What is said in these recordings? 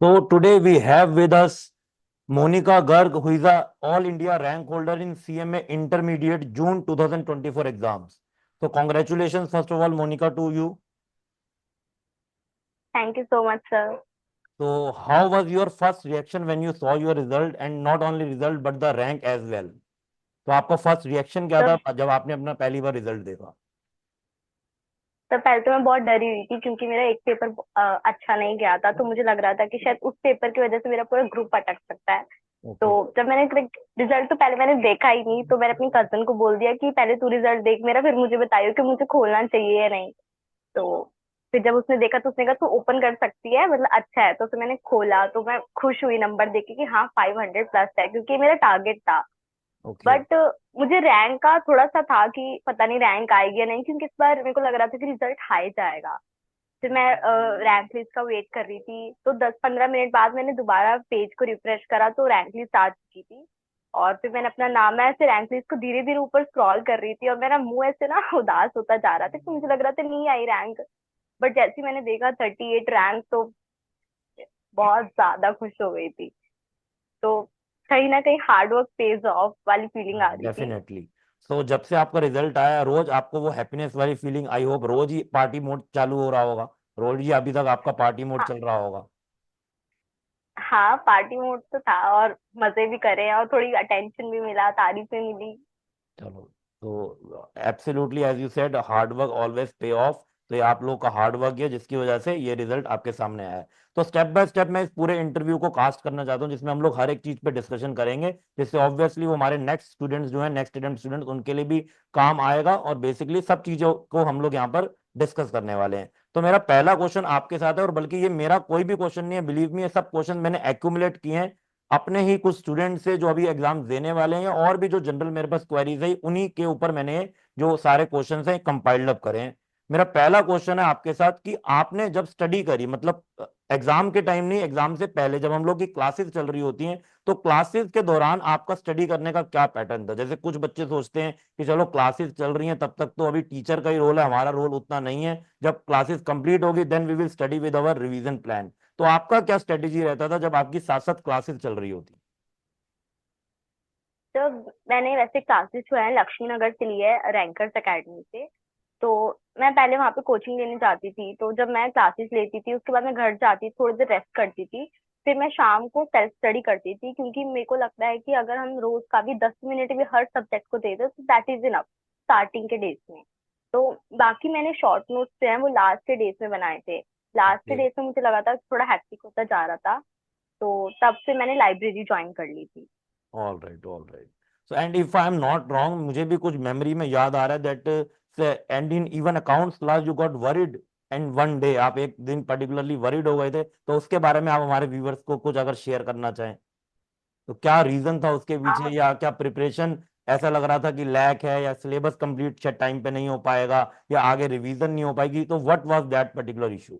So today we have with us Monica Garg, who is a All India rank holder in CMA Intermediate June 2024 exams. So congratulations, first of all, Monica, to you. Thank you so much, sir. So how was your first reaction when you saw your result and not only result but the rank as well? तो आपका first reaction क्या तो था जब आपने अपना पहली बार result देखा? पहले तो मैं बहुत डरी हुई थी क्योंकि मेरा एक पेपर अच्छा नहीं गया था, तो मुझे लग रहा था कि शायद उस पेपर की वजह से मेरा पूरा ग्रुप अटक सकता है। तो ओके। जब मैंने रिजल्ट तो पहले मैंने देखा ही नहीं, तो मैंने अपनी कजन को बोल दिया कि पहले तू रिजल्ट देख मेरा, फिर मुझे बताइयो कि मुझे खोलना चाहिए या नहीं। तो फिर जब उसने देखा तो उसने कहा तू ओपन कर सकती है, मतलब अच्छा है। तो फिर मैंने खोला तो मैं खुश हुई नंबर देख के कि हाँ 500 प्लस है, क्योंकि ये मेरा टारगेट था। ओके। बट मुझे रैंक का थोड़ा सा था कि पता नहीं रैंक आएगी या नहीं, क्योंकि इस बार मेरे को लग रहा था कि रिजल्ट हाई जाएगा। फिर मैं रैंक लिस्ट का वेट कर रही थी, तो 10-15 मिनट बाद मैंने दोबारा पेज को रिफ्रेश करा तो रैंक लिस्ट आ चुकी थी। और फिर मैंने अपना नाम, मैं ऐसे रैंक लिस्ट को धीरे धीरे ऊपर स्क्रॉल कर रही थी और मेरा मुंह ऐसे ना उदास होता जा रहा था कि मुझे लग रहा था नहीं आई रैंक। बट जैसे ही मैंने देखा 38 रैंक, तो बहुत ज्यादा खुश हो गई थी। तो कहीं ना कहीं हार्ड वर्क पेज ऑफ वाली फीलिंग आ हाँ, रही थी। डेफिनेटली। सो जब से आपका रिजल्ट आया, रोज आपको वो हैप्पीनेस वाली फीलिंग, आई होप रोज ही पार्टी मोड चालू हो रहा होगा। रोज ही अभी तक आपका पार्टी मोड हाँ, चल रहा होगा। हाँ पार्टी मोड तो था, और मजे भी करे और थोड़ी अटेंशन भी मिला, तारीफें मिली। चलो, तो absolutely as you said, hard work always pay off. तो ये आप लोग का हार्ड वर्क है जिसकी वजह से ये रिजल्ट आपके सामने आया है। तो स्टेप बाय स्टेप मैं इस पूरे इंटरव्यू को कास्ट करना चाहता हूँ, जिसमें हम लोग हर एक चीज पे डिस्कशन करेंगे, जिससे ऑब्वियसली वो हमारे नेक्स्ट स्टूडेंट्स जो है, नेक्स्ट स्टूडेंट्स, उनके लिए भी काम आएगा। और बेसिकली सब चीजों को हम लोग यहाँ पर डिस्कस करने वाले हैं। तो मेरा पहला क्वेश्चन आपके साथ है, और बल्कि ये मेरा कोई भी क्वेश्चन नहीं है, बिलीव मी, ये सब क्वेश्चन मैंने एक्यूमुलेट किए हैं अपने ही कुछ स्टूडेंट से जो अभी एग्जाम देने वाले हैं, और भी जो जनरल मेरे पास क्वेरीज है उन्हीं के ऊपर मैंने जो सारे क्वेश्चंस हैं कंपाइल्ड अप करे हैं। मेरा पहला क्वेश्चन है आपके साथ कि आपने जब स्टडी करी, मतलब एग्जाम के टाइम नहीं, एग्जाम से पहले जब हम लोग की क्लासेस चल रही होती हैं, तो क्लासेस के दौरान आपका स्टडी करने का क्या पैटर्न था? जैसे कुछ बच्चे सोचते हैं कि चलो क्लासेस चल रही हैं तब तक तो अभी टीचर का ही रोल है, हमारा रोल उतना नहीं है, जब क्लासेस कंप्लीट होगी then we will study with our revision plan. तो आपका क्या स्ट्रेटेजी रहता था जब आपकी साथ साथ क्लासेस चल रही होती? तो मैंने वैसे क्लासेस जो है लक्ष्मी नगर से ली है, रैंकर्स एकेडमी से। तो मैं पहले वहां पे कोचिंग लेने जाती थी, तो जब मैं क्लासेस लेती थी उसके बाद मैं घर जाती थोड़ी देर रेस्ट करती थी। फिर मैं शाम को सेल्फ स्टडी करती थी, क्योंकि मेरे को लगता है कि अगर हम रोज का भी 10 मिनट भी हर सब्जेक्ट को दे दो तो दैट इज इनफ स्टार्टिंग के डेज में। तो बाकी मैंने शॉर्ट नोट्स जो है वो लास्ट के डेज में बनाए थे। लास्ट के ओके। डेज में मुझे लगा था थोड़ा हैक्टिक होता जा रहा था, तो तब से मैंने लाइब्रेरी ज्वाइन कर ली थी। All right, all right. So and if I am not wrong, मुझे भी कुछ मेमोरी में याद आ रहा है that and in even accounts class you got worried, and one day आप एक दिन पर्टिकुलरली वरीड हो गए थे। तो उसके बारे में आप हमारे व्यूवर्स को कुछ अगर शेयर करना चाहें, तो क्या रीजन था उसके पीछे, हाँ, या क्या प्रिपरेशन ऐसा लग रहा था कि लैक है, या सिलेबस कंप्लीट टाइम पे नहीं हो पाएगा, या आगे रिवीजन नहीं हो पाएगी? तो what was that particular issue?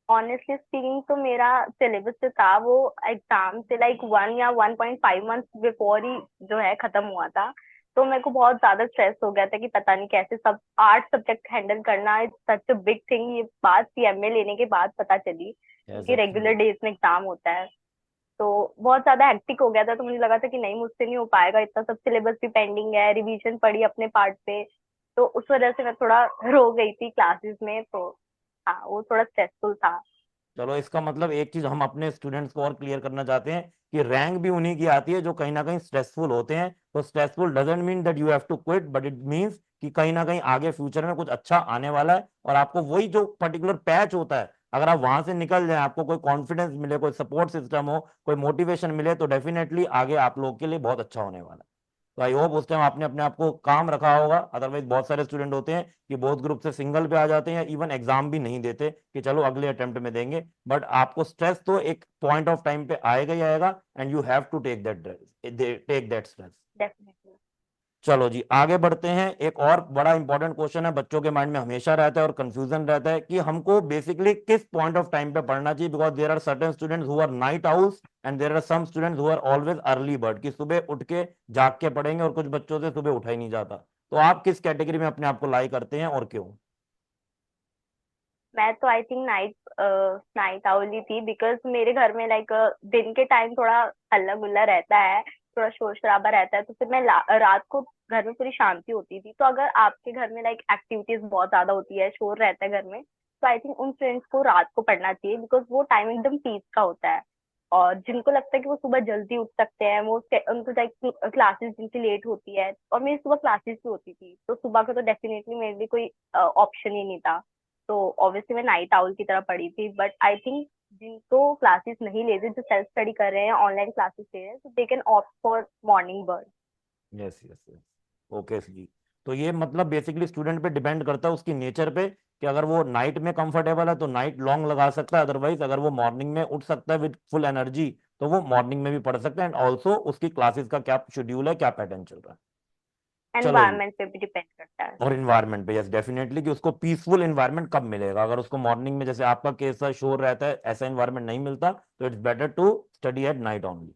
Honestly speaking तो मेरा सिलेबस जो था वो एग्जाम से लाइक 1 या 1.5 मंथ बिफोर ही जो है खत्म हुआ था। तो मेरे को बहुत ज्यादा स्ट्रेस हो गया था कि पता नहीं कैसे सब 8 सब्जेक्ट हैंडल करना is such a big thing. ये बात सीएमए लेने के बाद पता चली, यस, क्योंकि रेगुलर एब्सोल्युटली। डेज में एग्जाम होता है। तो बहुत ज्यादा हेक्टिक हो गया था, तो मुझे लगा था कि नहीं मुझसे नहीं हो पाएगा, इतना सब सिलेबस भी पेंडिंग है, रिवीजन पड़ी अपने पार्ट पे। तो उस वजह से मैं थोड़ा रो गई थी क्लासेस में। तो हाँ, वो थोड़ा स्ट्रेसफुल था। चलो, इसका मतलब एक चीज हम अपने स्टूडेंट्स को और क्लियर करना चाहते हैं कि रैंक भी उन्हीं की आती है जो कहीं ना कहीं स्ट्रेसफुल होते हैं। तो stressful doesn't mean that you have to quit, but it means कि कहीं ना कहीं आगे फ्यूचर में कुछ अच्छा आने वाला है, और आपको वही जो पर्टिकुलर पैच होता है, अगर आप वहां से निकल जाए, आपको कोई कॉन्फिडेंस मिले, कोई सपोर्ट सिस्टम हो, कोई मोटिवेशन मिले, तो डेफिनेटली आगे आप लोग के लिए बहुत अच्छा होने वाला है। तो आई होप उस टाइम आपने अपने आप को काम रखा होगा। अदरवाइज बहुत सारे स्टूडेंट होते हैं कि बहुत ग्रुप से सिंगल पे आ जाते हैं, या इवन एग्जाम भी नहीं देते कि चलो अगले अटेम्प्ट में देंगे। बट आपको स्ट्रेस तो एक पॉइंट ऑफ टाइम पे आएगा ही आएगा, and you have to take that stress. Definitely. चलो जी, आगे बढ़ते हैं। एक और बड़ा इंपॉर्टेंट क्वेश्चन है, बच्चों के माइंड में हमेशा रहता है और कंफ्यूजन रहता है कि हमको बेसिकली किस पॉइंट ऑफ टाइम पे पढ़ना चाहिए, because there are certain students who are night owls and there are some students who are always early bird, कि सुबह उठ के जाग के पढ़ेंगे, और कुछ बच्चों से सुबह उठा ही नहीं जाता। तो आप किस कैटेगरी में अपने आप को लाई करते हैं और क्यों? मैं तो आई थिंक नाइट आउल ही थी, बिकॉज मेरे घर में लाइक दिन के टाइम थोड़ा हल्ला गुल्ला रहता है, थोड़ा शोर शराबा रहता है, तो फिर मैं रात को घर में पूरी शांति होती थी। तो अगर आपके घर में लाइक एक्टिविटीज बहुत ज्यादा होती है, शोर रहता है घर में, तो आई थिंक उन फ्रेंड्स को रात को पढ़ना चाहिए, बिकॉज वो टाइम एकदम पीस का होता है। और जिनको लगता है कि वो सुबह जल्दी उठ सकते हैं, उनको लाइक क्लासेस जिनकी लेट होती है, और मेरी सुबह क्लासेस भी होती थी, तो सुबह का तो डेफिनेटली मेरे लिए कोई ऑप्शन ही नहीं था। तो ऑब्वियसली मैं नाइट आउल की तरह पढ़ी थी, बट आई थिंक जिनको क्लासेस नहीं लेते, जो सेल्फ स्टडी कर रहे हैं, ऑनलाइन क्लासेस ले रहे हैं, तो they can opt for morning bird. Yes yes yes. Okay जी। तो ये मतलब बेसिकली स्टूडेंट पे डिपेंड करता है उसकी नेचर पे, कि अगर वो नाइट में कंफर्टेबल है तो नाइट लॉन्ग लगा सकता है, अदरवाइज अगर वो मॉर्निंग में उठ सकता है विद फुल एनर्जी तो वो मॉर्निंग में भी पढ़ सकता है। एंड ऑल्सो उसकी क्लासेस का क्या शेड्यूल है, क्या पैटर्न चल रहा है। चलो जी। एनवायरमेंट पे भी डिपेंड करता है। और इन्वायरमेंट पे, यस डेफिनेटली, कि उसको पीसफुल इन्वायरमेंट कब मिलेगा। अगर उसको मॉर्निंग में जैसे आपका केस है शोर रहता है, ऐसा इन्वायरमेंट नहीं मिलता, तो it's better to study at night only.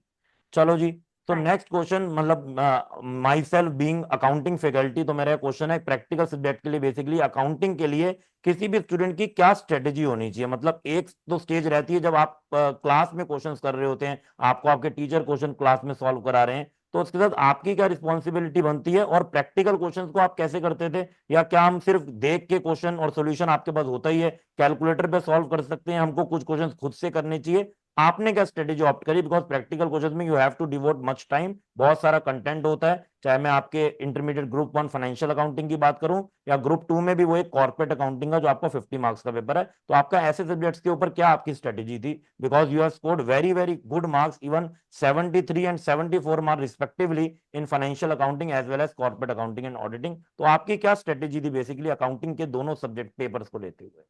चलो जी। तो हाँ। नेक्स्ट क्वेश्चन, मतलब myself being accounting faculty, तो मेरा क्वेश्चन है प्रैक्टिकल सब्जेक्ट के लिए, बेसिकली अकाउंटिंग के लिए किसी भी स्टूडेंट की क्या स्ट्रेटेजी होनी चाहिए। मतलब एक तो स्टेज रहती है जब आप क्लास में क्वेश्चंस कर रहे होते हैं, आपको आपके टीचर क्वेश्चन क्लास में सॉल्व करा रहे हैं, तो उसके साथ आपकी क्या रिस्पॉन्सिबिलिटी बनती है, और प्रैक्टिकल क्वेश्चंस को आप कैसे करते थे, या क्या हम सिर्फ देख के क्वेश्चन और सॉल्यूशन आपके पास होता ही है, कैलकुलेटर पे सॉल्व कर सकते हैं, हमको कुछ क्वेश्चंस खुद से करने चाहिए। आपने क्या स्ट्रेटेजी ऑप्ट करी, बिकॉज प्रैक्टिकल क्वेश्चन में you have to devote much time, बहुत सारा कंटेंट होता है, चाहे मैं आपके इंटरमीडिएट ग्रुप 1 फाइनेंशियल अकाउंटिंग की बात करूं, या ग्रुप 2 में भी वो एक कॉर्पोरेट अकाउंटिंग का जो आपका 50 मार्क्स का पेपर है। तो आपका ऐसे सब्जेक्ट्स के ऊपर क्या आपकी स्ट्रेटेजी थी, because you have scored very very good marks, even 73 and 74 marks respectively in financial accounting as well as corporate accounting and auditing. तो आपकी क्या स्ट्रेटेजी थी बेसिकली अकाउंटिंग के दोनों सब्जेक्ट पेपर्स को लेते हुए।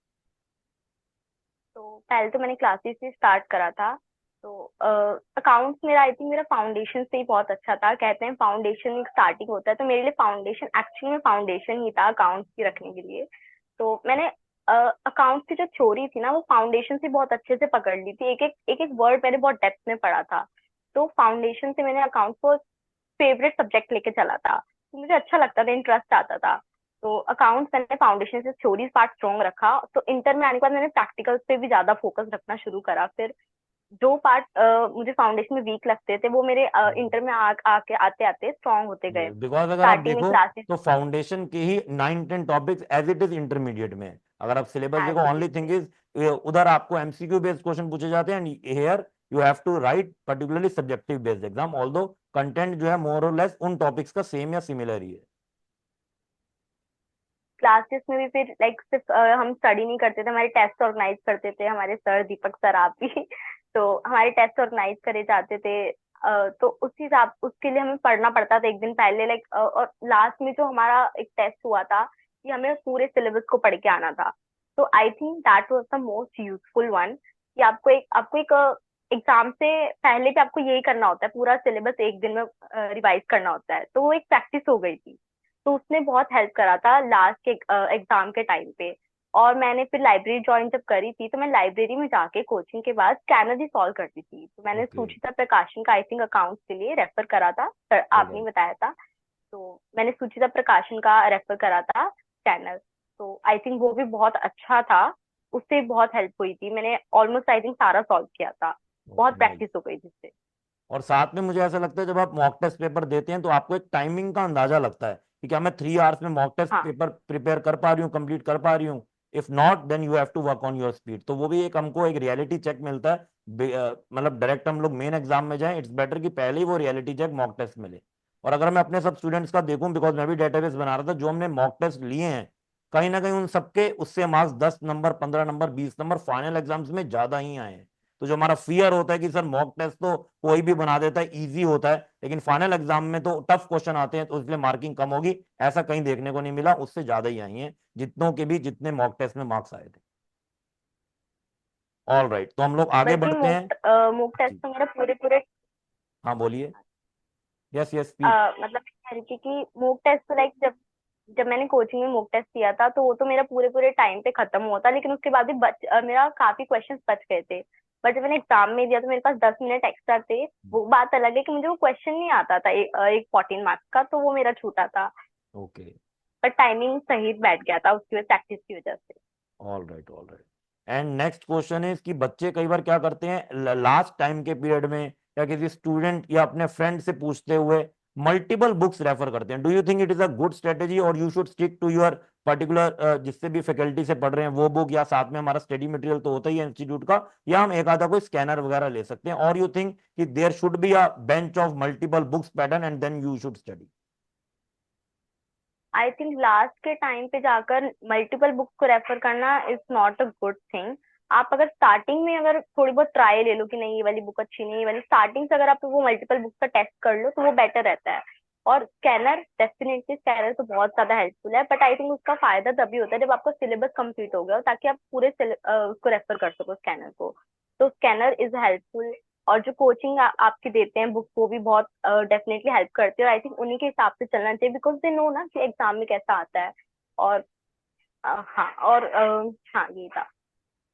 तो पहले तो मैंने क्लासेस से स्टार्ट करा था। तो अकाउंट्स मेरा आई थिंक मेरा फाउंडेशन से ही बहुत अच्छा था। कहते हैं फाउंडेशन एक स्टार्टिंग होता है, तो मेरे लिए फाउंडेशन एक्चुअली में फाउंडेशन ही था अकाउंट्स की रखने के लिए। तो मैंने अकाउंट्स की जो थ्योरी थी ना, वो फाउंडेशन से बहुत अच्छे से पकड़ ली थी। एक एक वर्ड मैंने बहुत डेप्थ में पढ़ा था। तो फाउंडेशन से मैंने अकाउंट्स को फेवरेट सब्जेक्ट लेके चला था, तो मुझे अच्छा लगता था, इंटरेस्ट आता था। तो अकाउंट्स मैंने फाउंडेशन से थ्योरी पार्ट स्ट्रॉन्ग रखा, तो इंटर में आने के बाद मैंने प्रैक्टिकल्स पे भी ज्यादा फोकस रखना शुरू करा। फिर जो पार्ट मुझे फाउंडेशन में वीक लगते थे, वो मेरे इंटर में आके आते आते स्ट्रॉन्ग होते गए। बिकॉज अगर आप स्टार्टिंग में देखो क्लासेस। तो फाउंडेशन के ही 9-10 topics as it is intermediate में है। अगर आप सिलेबस एज देखो, it only is. Thing is उधर आपको एमसीक्यू बेस्ड क्वेश्चन पूछे जाते हैं, and here you have to write particularly subjective based exam, although content जो है मोर और लेस उन टॉपिक्स का सेम या सिमिलर ही है। क्लासेस में भी फिर लाइक सिर्फ हम स्टडी नहीं करते थे, हमारे टेस्ट ऑर्गेनाइज करते थे हमारे सर, दीपक सर आप भी। तो हमारे टेस्ट ऑर्गेनाइज करे जाते थे। तो उस हिसाब उसके लिए हमें पढ़ना पड़ता था एक दिन पहले, लाइक और लास्ट में जो हमारा एक टेस्ट हुआ था कि हमें पूरे सिलेबस को पढ़ के आना था। तो I think that was the most useful one, कि आपको एक एग्जाम से पहले भी आपको यही करना होता है, पूरा सिलेबस एक दिन में रिवाइज करना होता है। तो वो एक प्रैक्टिस हो गई थी। तो उसने बहुत हेल्प करा था लास्ट के एग्जाम के टाइम पे। और मैंने फिर लाइब्रेरी ज्वाइन जब करी थी, तो मैं लाइब्रेरी में जाके कोचिंग के बाद स्कैनर ही सॉल्व करती थी। तो मैंने ओके। सुचिता प्रकाशन का आई थिंक अकाउंट्स के लिए रेफर करा था, सर आपने ऑलराइट। बताया था। तो मैंने सुचिता प्रकाशन का रेफर करा था स्कैनर। तो आई थिंक वो भी बहुत अच्छा था, उससे बहुत हेल्प हुई थी। मैंने ऑलमोस्ट आई थिंक सारा सॉल्व किया था, बहुत ओके नाइस। प्रैक्टिस हो गई जिससे। और साथ में मुझे ऐसा लगता है जब आप मॉक टेस्ट पेपर देते हैं तो आपको एक टाइमिंग का अंदाजा लगता है कि क्या मैं 3 आवर्स में मॉक टेस्ट हाँ। पेपर प्रिपेयर कर पा रही हूँ, कंप्लीट कर पा रही हूँ। If not then you have to work on your speed. तो वो भी एक हमको एक रियलिटी चेक मिलता है। मतलब डायरेक्ट हम लोग मेन एग्जाम में जाएं, इट्स बेटर कि पहले ही वो रियलिटी चेक मॉक टेस्ट मिले। और अगर मैं अपने सब स्टूडेंट्स का देखूं, बिकॉज मैं भी डेटाबेस बना रहा था, जो हमने मॉक टेस्ट लिए हैं, कहीं ना कहीं उन सबके उससे marks 10 number, 15 number, 20 number final exams में ज्यादा ही आए हैं। तो जो हमारा फियर होता है कि सर मॉक टेस्ट तो कोई भी बना देता है, इजी होता है, लेकिन फाइनल एग्जाम में तो टफ क्वेश्चन आते हैं, तो इसलिए मार्किंग कम होगी, ऐसा कहीं देखने को नहीं मिला। उससे ज्यादा ही आई हैं जितनों के भी जितने मॉक टेस्ट में मार्क्स आए थे। ऑल राइट, तो हम लोग आगे बल्कि बढ़ते हैं। मूक टेस्ट जी। तो मेरा पूरे पूरे हाँ बोलिए। Yes yes speak. मतलब मैं कह रही थी कि मूक टेस्ट तो लाइक जब जब मैंने कोचिंग में मूक टेस्ट दिया था, तो वो तो मेरा पूरे पूरे टाइम पे खत्म हुआ था, लेकिन उसके बाद भी मेरा काफी क्वेश्चंस बच गए थे। बट जब मैंने एग्जाम में दिया तो मेरे पास 10 मिनट एक्स्ट्रा थे। वो बात अलग है कि मुझे वो क्वेश्चन नहीं आता था, एक 14 मार्क्स का, तो वो मेरा छूटा था। ओके। पर टाइमिंग सही बैठ गया था उसकी वजह प्रैक्टिस की वजह से। All right. And next question है कि बच्चे कई बार क्या करते हैं लास्ट टाइम के पीरियड में या किसी स्टूडेंट या अपने फ्रेंड से पूछते हुए मल्टीपल बुक्स रेफर करते हैं। Do you think it is a good strategy और you should stick to your particular जिससे भी फैकल्टी से पढ़ रहे हैं वो बुक, या साथ में हमारा स्टडी मटेरियल तो होता ही है इंस्टीट्यूट का, या हम एक आधा कोई स्कैनर वगैरह ले सकते हैं, और यू थिंक कि there should be a bench of multiple books pattern and then you should study? I think last के टाइम पे जाकर मल्टीपल बुक्स को रेफर करना is not a good thing. आप अगर स्टार्टिंग में अगर थोड़ी बहुत ट्राई ले लो कि नहीं ये वाली बुक अच्छी नहीं, ये वाली, स्टार्टिंग से अगर आप वो मल्टीपल बुक्स का टेस्ट कर लो तो वो बेटर रहता है। और स्कैनर, डेफिनेटली स्कैनर तो बहुत ज्यादा हेल्पफुल है, बट आई थिंक उसका फायदा तभी होता है जब आपका सिलेबस कंप्लीट हो गया हो, ताकि आप पूरे उसको रेफर कर सको स्कैनर को। तो स्कैनर इज हेल्पफुल। और जो कोचिंग आपके देते हैं बुक, वो भी बहुत डेफिनेटली हेल्प करती है, और आई थिंक उन्हीं के हिसाब से चलना चाहिए, बिकॉज दे नो ना कि एग्जाम में कैसा आता है। और हाँ, और हाँ, ये था।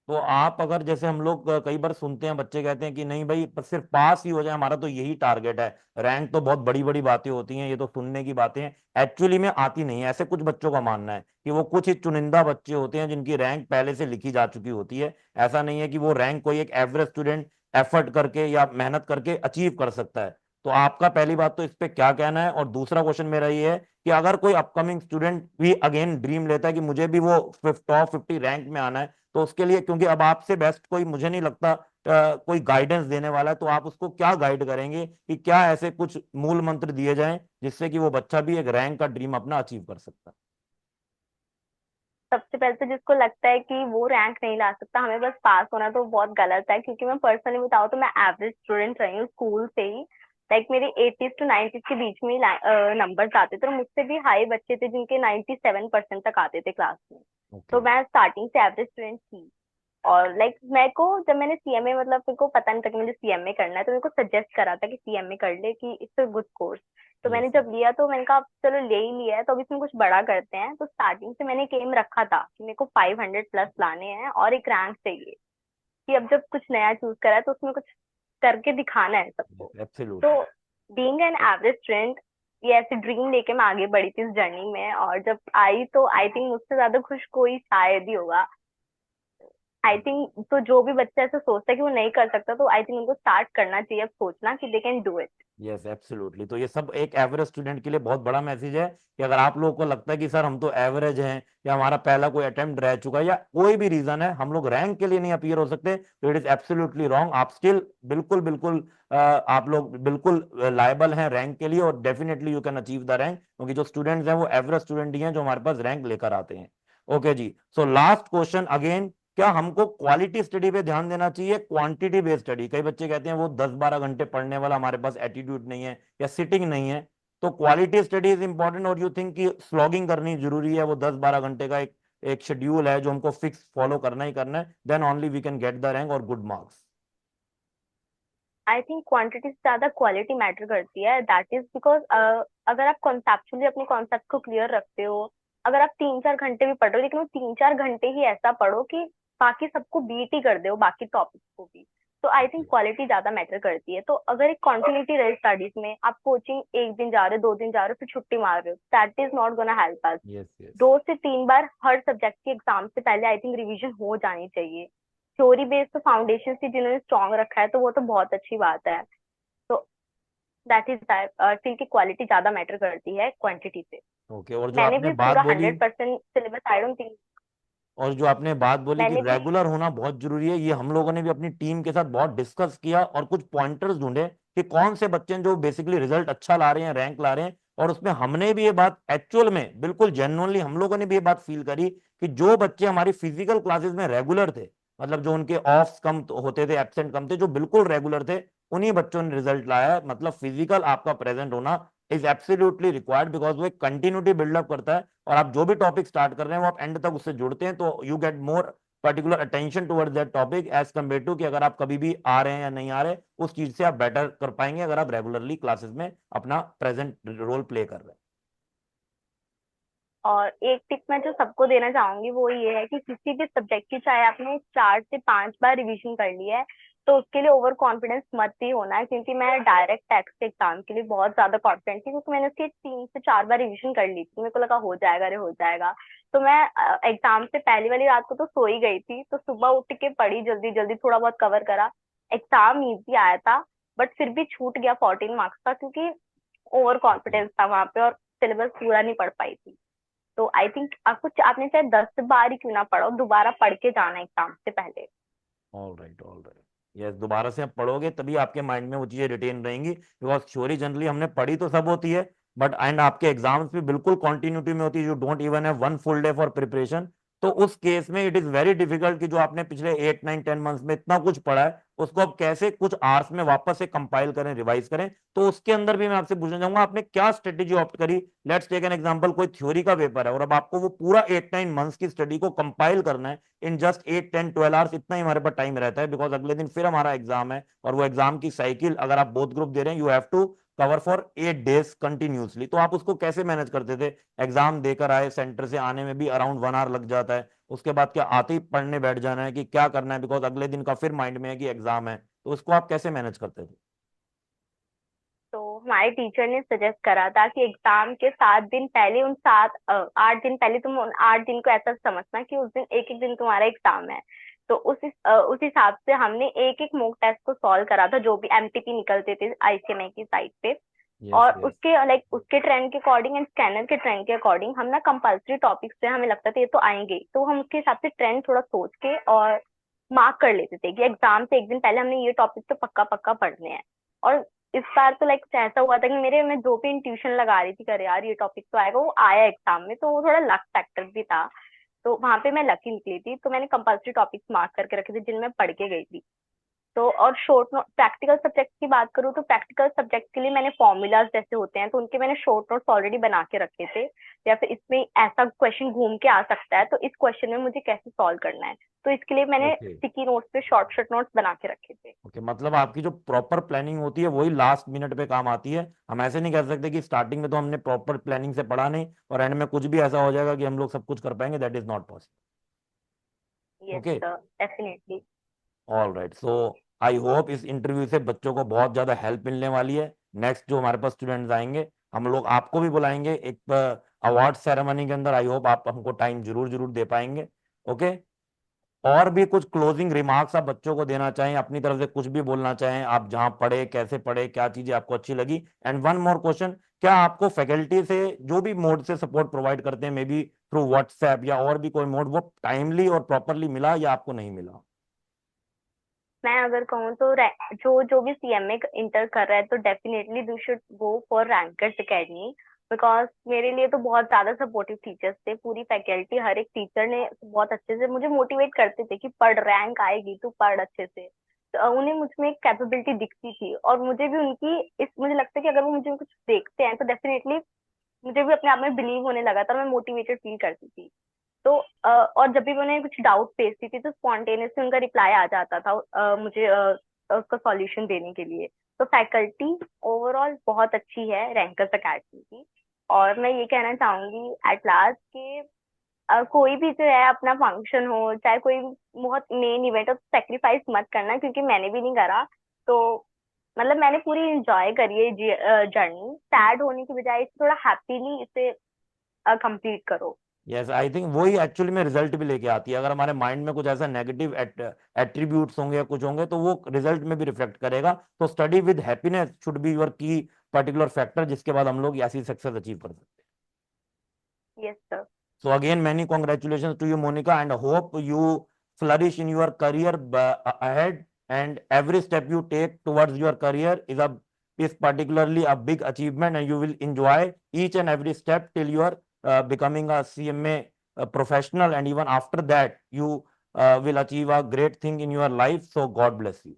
तो आप अगर जैसे हम लोग कई बार सुनते हैं बच्चे कहते हैं कि नहीं भाई सिर्फ पास ही हो जाए, हमारा तो यही टारगेट है, रैंक तो बहुत बड़ी बड़ी बातें होती हैं, ये तो सुनने की बातें हैं, एक्चुअली में आती नहीं है, ऐसे कुछ बच्चों का मानना है कि वो कुछ ही चुनिंदा बच्चे होते हैं जिनकी रैंक पहले से लिखी जा चुकी होती है। ऐसा नहीं है कि वो रैंक कोई एक एवरेज स्टूडेंट एफर्ट करके या मेहनत करके अचीव कर सकता है। तो आपका पहली बात तो इस पे क्या कहना है, और दूसरा क्वेश्चन मेरा ये है कि अगर कोई अपकमिंग स्टूडेंट भी अगेन ड्रीम लेता है कि मुझे भी वो टॉप 50 रैंक में आना है, तो उसके लिए, क्योंकि अब आपसे बेस्ट कोई मुझे नहीं लगता कोई गाइडेंस देने वाला है, तो आप उसको क्या गाइड करेंगे कि क्या ऐसे कुछ मूल मंत्र दिए जाएं जिससे कि वो बच्चा भी एक रैंक का ड्रीम अपना अचीव कर सकता है? सबसे पहले तो जिसको लगता है कि वो रैंक नहीं ला सकता, हमें बस पास होना, तो बहुत गलत है, क्योंकि मैं पर्सनली बताऊँ तो मैं एवरेज स्टूडेंट रही हूँ स्कूल से ही। लाइक मेरे 80s to 90s के बीच में नंबर्स आते थे, और मुझसे भी हाई बच्चे थे जिनके 97% तक आते थे क्लास में। ओके। तो मैं स्टार्टिंग से एवरेज स्टूडेंट थी। और लाइक मेरे को, जब मैंने सीएमए, मतलब मेरे को पता नहीं था कि मुझे सीएमए करना है, तो मेरे को सजेस्ट करा था कि सीएमए कर ले, कि इट्स अ गुड कोर्स। तो मैंने यस। जब लिया तो मैंने कहा अब चलो ले ही लिया है तो अब इसमें कुछ बड़ा करते हैं। तो स्टार्टिंग से मैंने एम रखा था कि मेरे को 500 प्लस लाने हैं और एक रैंक चाहिए, कि अब जब कुछ नया चूज करा है तो उसमें कुछ करके दिखाना है सबको। एब्सोल्युटली। तो बीइंग एन एवरेज स्टूडेंट, ये ऐसे ड्रीम लेके मैं आगे बढ़ी थी इस जर्नी में, और जब आई तो आई थिंक मुझसे ज्यादा खुश कोई शायद ही होगा। आई थिंक तो जो भी बच्चा ऐसा सोचता है कि वो नहीं कर सकता, तो आई थिंक उनको स्टार्ट करना चाहिए अब सोचना कि they can do it. Yes absolutely. तो ये सब एक एवरेज स्टूडेंट के लिए बहुत बड़ा मैसेज है कि अगर आप लोगों को लगता है कि सर हम तो एवरेज हैं, या हमारा पहला कोई अटेम्प्ट रह चुका है, या कोई भी रीजन है हम लोग रैंक के लिए नहीं अपीयर हो सकते, तो इट इज एब्सोल्युटली रॉन्ग। आप स्टिल बिल्कुल बिल्कुल आप लोग बिल्कुल लायबल हैं रैंक के लिए, और definitely you can achieve the rank, क्योंकि जो स्टूडेंट्स हैं वो एवरेज स्टूडेंट ही हैं जो हमारे पास रैंक लेकर आते हैं। ओके जी। सो लास्ट क्वेश्चन अगेन, क्या हमको क्वालिटी स्टडी पे ध्यान देना चाहिए, क्वांटिटी बेस्ड स्टडी? कई बच्चे कहते हैं वो 10-12 घंटे पढ़ने वाला हमारे पास एटीट्यूड नहीं है या सिटिंग नहीं है, तो क्वालिटी स्टडी इज इंपॉर्टेंट, और यू थिंक कि स्लॉगिंग करनी जरूरी है, वो 10-12 घंटे का एक एक शेड्यूल है जो हमको फिक्स फॉलो करना ही करना है, then only we can get the rank और good marks? I think quantity से ज्यादा क्वालिटी मैटर करती है, दैट इज बिकॉज अगर आप कॉन्सेप्चुअली अपने कॉन्सेप्ट को क्लियर रखते हो, अगर आप 3-4 घंटे भी पढ़ रहे हो, लेकिन वो 3-4 घंटे ही ऐसा पढ़ो कि बाकी सबको बीट ही कर दो, बाकी टॉपिक्स को भी, तो आई थिंक क्वालिटी ज्यादा मैटर करती है। तो अगर एक कॉन्टिन्यूटी रहे स्टडीज में, आप कोचिंग एक दिन जा रहे हो, 2 दिन जा रहे हो, फिर छुट्टी मार रहे हो, that is not gonna help us. Yes yes. 2 से 3 बार हर सब्जेक्ट के एग्जाम से पहले आई थिंक रिवीजन हो जानी चाहिए। थ्योरी बेस्ड तो फाउंडेशन से जिन्होंने स्ट्रॉन्ग रखा है तो वो तो बहुत अच्छी बात है। तो दैट इज फील की क्वालिटी ज्यादा मैटर करती है क्वांटिटी से। ओके। और जो मैंने आपने भी बात पूरा बोली, 100% सिलेबस, आई डोंट थिंक। और जो आपने बात बोली कि मैंने भी। रेगुलर होना बहुत जरूरी है, ये हम लोगों ने भी अपनी टीम के साथ बहुत डिस्कस किया और कुछ पॉइंटर्स ढूंढे कि कौन से बच्चे हैं जो बेसिकली रिजल्ट अच्छा ला रहे हैं, रैंक ला रहे हैं, और उसमें हमने भी ये बात एक्चुअल में बिल्कुल जेन्युइनली हम लोगों ने भी ये बात फील करी कि जो बच्चे हमारी फिजिकल क्लासेस में रेगुलर थे, मतलब जो उनके ऑफ कम होते थे, एब्सेंट कम थे, जो बिल्कुल रेगुलर थे, उन्हीं बच्चों ने रिजल्ट लाया है। मतलब फिजिकल आपका प्रेजेंट होना इज एब्सोल्युटली रिक्वायर्ड, बिकॉज वो एक कंटिन्यूटी बिल्डअप करता है, और आप जो भी टॉपिक स्टार्ट कर रहे हैं वो आप एंड तक उससे जुड़ते हैं, तो you get more particular attention towards that topic as compare to कि अगर आप कभी भी आ रहे हैं या नहीं आ रहे, उस चीज से आप बेटर कर पाएंगे अगर आप रेगुलरली क्लासेस में अपना प्रेजेंट रोल प्ले कर रहे हैं। और एक टिप मैं जो सबको देना चाहूंगी वो ये है कि किसी भी सब्जेक्ट की, चाहे आपने 4 से 5 बार रिवीजन कर लिया है, तो उसके लिए ओवर कॉन्फिडेंस मत ही होना है, क्योंकि मैं डायरेक्ट टैक्स के एग्जाम के लिए बहुत ज्यादा कॉन्फिडेंट थी, क्योंकि मैंने उसकी 3 से 4 बार रिवीजन कर ली थी, मेरे को लगा हो जाएगा, अरे हो जाएगा। तो मैं एग्जाम से पहली वाली रात को तो सो ही गई थी, तो सुबह उठ के पढ़ी जल्दी जल्दी, थोड़ा बहुत कवर करा। एग्जाम इजी आया था, बट फिर भी छूट गया 14 मार्क्स का, क्योंकि ओवर ओके। कॉन्फिडेंस था वहां पे और सिलेबस पूरा नहीं पढ़ पाई थी। तो आई थिंक आपको, आपने चाहे 10 बार ही क्यों ना पढ़ो, दोबारा पढ़ के जाना एग्जाम से पहले। All right, all right. Yes, दोबारा से आप पढ़ोगे तभी आपके माइंड में वो चीजें रिटेन रहेंगी, बिकॉज थ्योरी जनरली हमने पढ़ी तो सब होती है, बट एंड आपके एग्जाम्स भी बिल्कुल कॉन्टिन्यूटी में होती है, you don't even have one full day for preparation. तो उस केस में इट इज वेरी डिफिकल्ट कि जो आपने पिछले 8 9 10 मंथ्स में इतना कुछ पढ़ा है उसको अब कैसे कुछ आवर्स में वापस से कंपाइल करें, रिवाइज करें। तो उसके अंदर भी मैं आपसे पूछना चाहूंगा, आपने क्या स्ट्रेटेजी ऑप्ट करी? लेट्स टेक एन एग्जांपल, कोई थ्योरी का पेपर है और अब आपको वो पूरा 8 9 मंथ्स की स्टडी को कंपाइल करना है इन जस्ट 8 10 12 आवर्स, इतना ही हमारे पास टाइम रहता है, बिकॉज अगले दिन फिर हमारा एग्जाम है, और वो एग्जाम की साइकिल अगर आप बोथ ग्रुप दे रहे हैं, you have to cover for 8 days continuously. तो आप उसको कैसे मैनेज करते थे? एग्जाम देकर आए, सेंटर से आने में भी अराउंड 1 आवर लग जाता है, उसके बाद क्या आते ही पढ़ने बैठ जाना है कि क्या करना है, बिकॉज अगले दिन का फिर माइंड में है कि एग्जाम है, तो उसको आप कैसे मैनेज करते थे? तो हमारे टीचर ने सजेस्ट करा था कि एग्जाम के 7 दिन पहले, उन 8 दिन पहले तुम उन 8 दिन को ऐसा समझना कि उस दिन एक एक दिन तुम्हारा एग्जाम है। तो उस हिसाब से हमने एक एक मॉक टेस्ट को सॉल्व करा था, जो भी एमटीपी निकलते थे आईसीएमआई की साइट पे। यस, और यस। उसके लाइक उसके ट्रेंड के अकॉर्डिंग एंड स्कैनर के ट्रेंड के अकॉर्डिंग हम ना कंपल्सरी टॉपिक्स से हमें लगता था ये तो आएंगे, तो हम उसके हिसाब से ट्रेंड थोड़ा सोच के और मार्क कर लेते थे कि एग्जाम से एक दिन पहले हमने ये टॉपिक तो पक्का पक्का पढ़ने हैं। और इस बार तो लाइक ऐसा हुआ था कि मैं जो भी ट्यूशन लगा रही थी, करे यार ये टॉपिक तो आएगा, वो आया एग्जाम में, तो वो थोड़ा लक फैक्टर भी था। तो वहां पे मैं लकी निकली थी, तो मैंने कंपल्सरी टॉपिक्स मार्क करके रखे थे जिनमें मैं पढ़ के गई थी। तो और शॉर्ट नोट प्रैक्टिकल सब्जेक्ट की बात करूँ, तो प्रैक्टिकल सब्जेक्ट के लिए मैंने फॉर्मूलाज जैसे होते हैं, तो उनके मैंने शॉर्ट नोट्स ऑलरेडी बना के रखे थे। या फिर इसमें ऐसा क्वेश्चन घूम के आ सकता है, तो इस क्वेश्चन में मुझे कैसे सॉल्व करना है, तो इसके लिए मैंने ओके, स्टिकी नोट्स पे शॉर्ट शॉर्ट नोट्स बना के रखे थे। ओके, मतलब आपकी जो प्रॉपर प्लानिंग होती है वही लास्ट मिनट पे काम आती है। हम ऐसे नहीं कह सकते कि स्टार्टिंग में तो हमने प्रॉपर प्लानिंग से पढ़ा नहीं और एंड में कुछ भी ऐसा हो जाएगा कि हम लोग सब कुछ कर पाएंगे, that is not possible. Yes okay. Sir, definitely. All right, so I hope इस इंटरव्यू से बच्चों को बहुत ज्यादा हेल्प मिलने वाली है। नेक्स्ट जो हमारे पास स्टूडेंट्स आएंगे, हम लोग आपको भी बुलाएंगे एक अवार्ड सेरेमनी के अंदर। आई होप आप हमको टाइम जरूर जरूर दे पाएंगे। ओके। और भी कुछ क्लोजिंग रिमार्क्स आप बच्चों को देना चाहें, अपनी तरफ से कुछ भी बोलना चाहें, आप जहां पढ़े, कैसे पढ़े, क्या चीजें आपको अच्छी लगी? एंड वन मोर क्वेश्चन, क्या आपको फैकल्टी से जो भी मोड से सपोर्ट प्रोवाइड करते हैं, मे बी थ्रू व्हाट्सएप या और भी कोई मोड, वो टाइमली और प्रॉपरली मिला या आपको नहीं मिला? मैं अगर कहूँ तो जो जो भी सीएमए इंटर कर रहा है, तो डेफिनेटली दू should go for rankers academy. Because मेरे लिए तो बहुत ज्यादा सपोर्टिव टीचर्स थे, पूरी फैकल्टी, हर एक टीचर ने बहुत अच्छे से मुझे मोटिवेट करते थे कि पढ़, रैंक आएगी, तू पढ़ अच्छे से। तो उन्हें मुझ में एक कैपेबिलिटी दिखती थी, और मुझे भी उनकी इस मुझे लगता है कि अगर वो मुझे कुछ देखते हैं तो डेफिनेटली मुझे भी अपने आप में बिलीव होने लगा था, मैं मोटिवेटेड फील करती थी। तो और जब भी मैं उन्हें कुछ डाउट फेसती थी, तो स्पॉन्टेनियसली उनका रिप्लाई आ जाता था मुझे उसका सॉल्यूशन देने के लिए। तो फैकल्टी ओवरऑल बहुत अच्छी है रैंकर्स एकेडमी की। और मैं ये कहना चाहूंगी एट लास्ट कि कोई भी जो है अपना फंक्शन हो, चाहे कोई बहुत मेन इवेंट हो, तो सेक्रीफाइस मत करना, क्योंकि मैंने भी नहीं करा। तो मतलब मैंने पूरी एंजॉय करी है जर्नी, सैड होने की बजाय इसे थोड़ा हैप्पीली इसे कंप्लीट करो। यस, आई थिंक वही एक्चुअली में रिजल्ट भी लेके आती है। अगर हमारे माइंड में कुछ ऐसा नेगेटिव एट्रीब्यूट्स होंगे या कुछ होंगे, तो वो रिजल्ट में भी रिफ्लेक्ट करेगा। तो study with happiness should be your की पर्टिकुलर फैक्टर, जिसके बाद हम लोग ऐसी सक्सेस अचीव कर सकते हैं। Yes sir. So again, many congratulations to you, Monica, and hope you flourish in your career ahead. And every step you take towards your career is particularly a big achievement, and you will enjoy each and every step till you are becoming a CMA professional, and even after that, you will achieve a great thing in your life. So God bless you.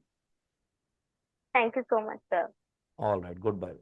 Thank you so much sir. All right, goodbye.